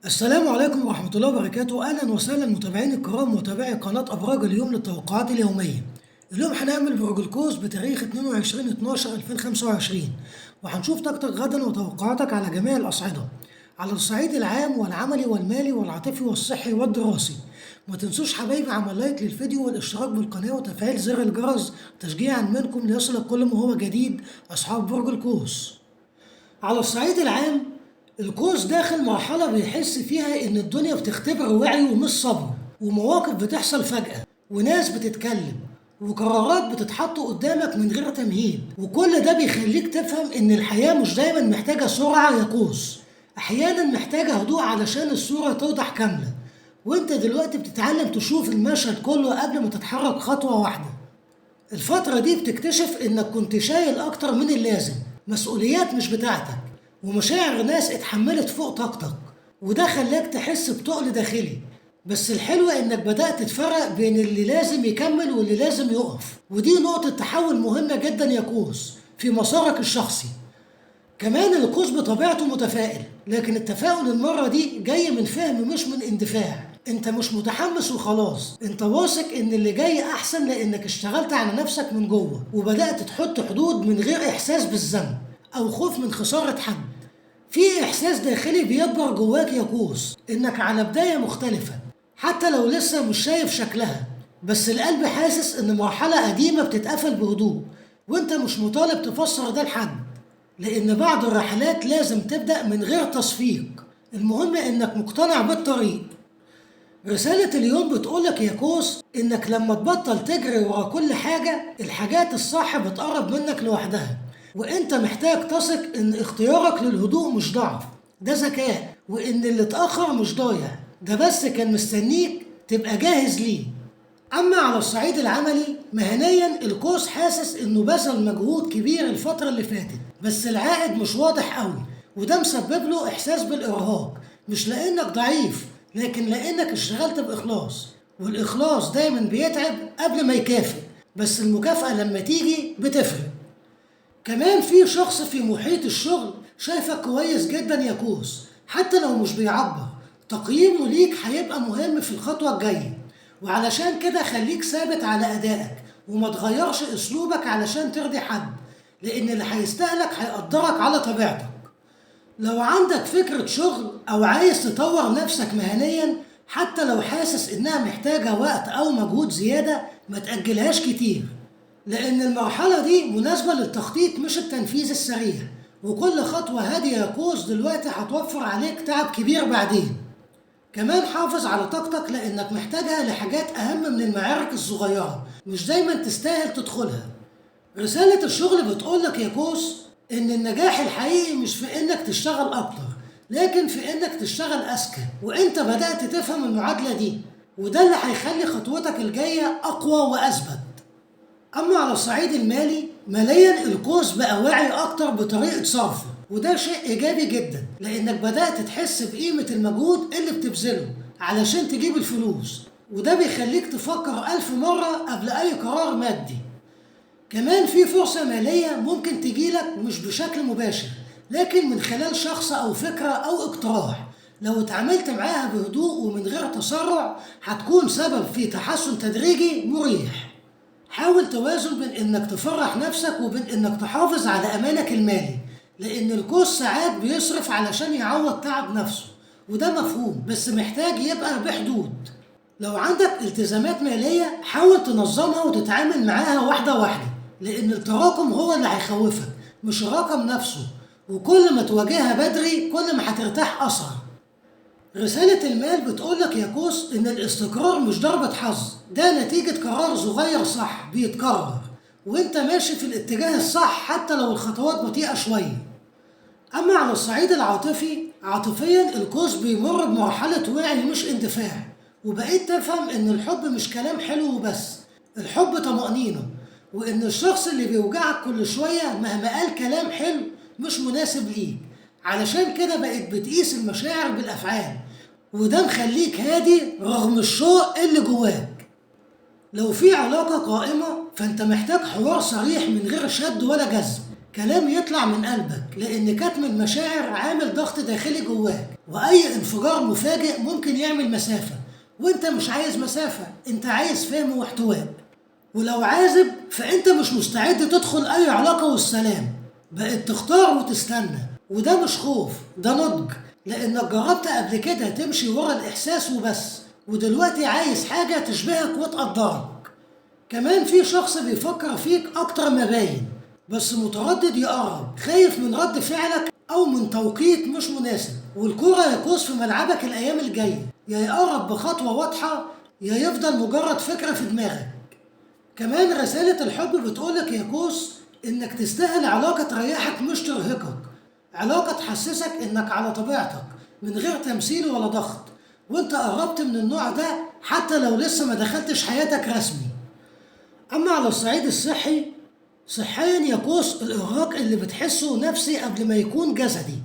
السلام عليكم ورحمة الله وبركاته، أهلا وسهلا متابعين الكرام متابعي قناة أبراج اليوم للتوقعات اليومية. اليوم هنعمل برج القوس بتاريخ 22/12/2025، وهنشوف طاقتك غدا وتوقعاتك على جميع الأصعدة، على الصعيد العام والعملي والمالي والعاطفي والصحي والدراسي. ما تنسوش حبايبي عمل لايك للفيديو والاشتراك بالقناة وتفعيل زر الجرس تشجيعا منكم ليصلك كل ما هو جديد أصحاب برج القوس. على الصعيد العام، القوس داخل مرحلة بيحس فيها إن الدنيا بتختبر وعيه ومش صبره، ومواقف بتحصل فجأة، وناس بتتكلم، وقرارات بتتحط قدامك من غير تمهيد، وكل ده بيخليك تفهم إن الحياة مش دايما محتاجة سرعة يا قوس، أحيانا محتاجة هدوء علشان الصورة توضح كاملة، وإنت دلوقتي بتتعلم تشوف المشهد كله قبل ما تتحرك خطوة واحدة. الفترة دي بتكتشف إنك كنت شايل أكتر من اللازم، مسؤوليات مش بتاعتك، ومشاعر ناس اتحملت فوق طاقتك، وده خلاك تحس بتقل داخلي. بس الحلو إنك بدأت تفرق بين اللي لازم يكمل واللي لازم يقف، ودي نقطة تحول مهمة جدا يا قوس في مسارك الشخصي. كمان القوس بطبيعته متفائل، لكن التفاؤل المرة دي جاي من فهم مش من اندفاع. انت مش متحمس وخلاص، انت واثق ان اللي جاي احسن لانك اشتغلت على نفسك من جوه وبدأت تحط حدود من غير احساس بالذنب او خوف من خسارة حد. في احساس داخلي بيكبر جواك يا قوس انك على بداية مختلفة، حتى لو لسه مش شايف شكلها، بس القلب حاسس ان مرحلة قديمة بتتقفل بهدوء، وانت مش مطالب تفسر ده لحد، لأن بعض الرحلات لازم تبدأ من غير تصفيق. المهم إنك مقتنع بالطريق. رسالة اليوم بتقولك يا قوس إنك لما تبطل تجري ورا كل حاجة، الحاجات الصح بتقرب منك لوحدها، وإنت محتاج تثق إن اختيارك للهدوء مش ضعف، ده ذكاء، وإن اللي اتأخر مش ضايع، ده بس كان مستنيك تبقى جاهز ليه. أما على الصعيد العملي، مهنيا القوس حاسس إنه بذل مجهود كبير الفترة اللي فاتت، بس العائد مش واضح قوي، وده مسبب له إحساس بالإرهاق، مش لأنك ضعيف، لكن لأنك اشتغلت بإخلاص، والإخلاص دايما بيتعب قبل ما يكافئ، بس المكافأة لما تيجي بتفرق. كمان في شخص في محيط الشغل شايفك كويس جدا يا قوس، حتى لو مش بيعبر، تقييمه ليك هيبقى مهم في الخطوة الجاية، وعلشان كده خليك ثابت على أدائك وما تغيرش أسلوبك علشان ترضي حد، لأن اللي هيستاهلك هيقدرك على طبيعتك. لو عندك فكرة شغل أو عايز تطور نفسك مهنيا، حتى لو حاسس إنها محتاجة وقت أو مجهود زيادة، ما تأجلهاش كتير، لأن المرحلة دي مناسبة للتخطيط مش التنفيذ السريع، وكل خطوة هادية يا قوس دلوقتي هتوفر عليك تعب كبير بعدين. كمان حافظ على طاقتك لأنك محتاجها لحاجات أهم من المعارك الصغيرة، مش دايما تستاهل تدخلها. رسالة الشغل بتقولك يا قوس إن النجاح الحقيقي مش في إنك تشتغل أكتر، لكن في إنك تشتغل أذكى، وإنت بدأت تفهم المعادلة دي، وده اللي هيخلي خطوتك الجاية أقوى وأثبت. أما على الصعيد المالي، ماليا القوس بقى واعي أكتر بطريقة صرفه، وده شيء إيجابي جدا، لأنك بدأت تحس بقيمة المجهود اللي بتبذله علشان تجيب الفلوس، وده بيخليك تفكر 1000 مرة قبل أي قرار مادي. كمان في فرصة مالية ممكن تجيلك مش بشكل مباشر، لكن من خلال شخص أو فكرة أو اقتراح، لو اتعاملت معاها بهدوء ومن غير تسرع هتكون سبب في تحسن تدريجي مريح. حاول توازن بين انك تفرح نفسك وبين انك تحافظ على امانك المالي، لان القوس ساعات بيصرف علشان يعوض تعب نفسه، وده مفهوم، بس محتاج يبقى بحدود. لو عندك التزامات مالية حاول تنظمها وتتعامل معاها واحدة واحدة، لان التراكم هو اللي هيخوفك مش الرقم نفسه، وكل ما تواجهها بدري كل ما هترتاح اسرع. رسالة المال بتقولك يا قوس إن الاستقرار مش ضربة حظ، ده نتيجة قرار صغير صح بيتكرر، وإنت ماشي في الاتجاه الصح حتى لو الخطوات بطيئة شوية. أما على الصعيد العاطفي، عاطفيا القوس بيمر بمرحلة وعي مش اندفاع، وبقيت تفهم إن الحب مش كلام حلو وبس، الحب طمأنينة، وإن الشخص اللي بيوجعك كل شوية مهما قال كلام حلو مش مناسب ليك، علشان كده بقيت بتقيس المشاعر بالأفعال، وده مخليك هادي رغم الشوق اللي جواك. لو في علاقة قائمة فانت محتاج حوار صريح من غير شد ولا جذب، كلام يطلع من قلبك، لأن كتم المشاعر عامل ضغط داخلي جواك، وأي انفجار مفاجئ ممكن يعمل مسافة، وانت مش عايز مسافة، انت عايز فهم واحتواء. ولو عازب فانت مش مستعد تدخل اي علاقة والسلام، بقت تختار وتستنى. وده مش خوف، ده نضج، لانك جربت قبل كده تمشي ورا الاحساس وبس، ودلوقتي عايز حاجة تشبهك وتقدرك. كمان في شخص بيفكر فيك اكتر ما باين، بس متردد يقرب، خايف من رد فعلك او من توقيت مش مناسب. والكرة يقوس في ملعبك الايام الجاية، يا يقرب بخطوة واضحة يا يفضل مجرد فكرة في دماغك. كمان رسالة الحب بتقولك يا قوس إنك تستاهل علاقة تريحك مش ترهقك، علاقة تحسسك إنك على طبيعتك من غير تمثيل ولا ضغط. وإنت قربت من النوع ده حتى لو لسه ما دخلتش حياتك رسمي. أما على الصعيد الصحي، صحيا يا قوس الإرهاق اللي بتحسه نفسي قبل ما يكون جسدي،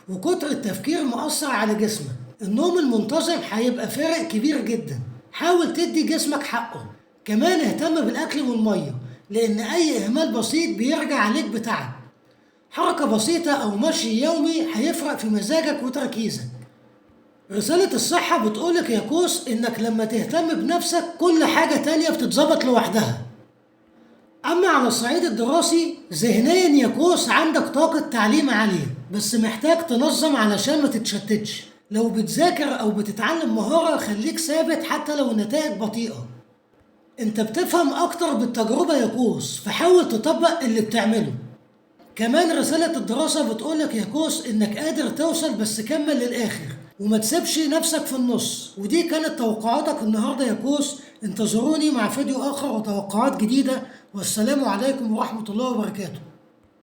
وكتر التفكير مؤثر على جسمك. النوم المنتظم هيبقى فارق كبير جدا، حاول تدي جسمك حقه. كمان اهتم بالأكل والمية، لأن أي إهمال بسيط بيرجع عليك بتعب. حركة بسيطة أو مشي يومي هيفرق في مزاجك وتركيزك. رسالة الصحة بتقولك يا قوس إنك لما تهتم بنفسك كل حاجة تانية بتتظبط لوحدها. أما على الصعيد الدراسي، ذهنيا يا قوس عندك طاقة تعليم عالية، بس محتاج تنظم علشان ما تتشتتش. لو بتذاكر أو بتتعلم مهارة خليك ثابت حتى لو النتائج بطيئة. انت بتفهم أكتر بالتجربة يا قوس، فحاول تطبق اللي بتعمله. كمان رسالة الدراسة بتقولك يا قوس إنك قادر توصل، بس كمل للآخر وما تسيبش نفسك في النص. ودي كانت توقعاتك النهاردة يا قوس، انتظروني مع فيديو آخر وتوقعات جديدة، والسلام عليكم ورحمة الله وبركاته.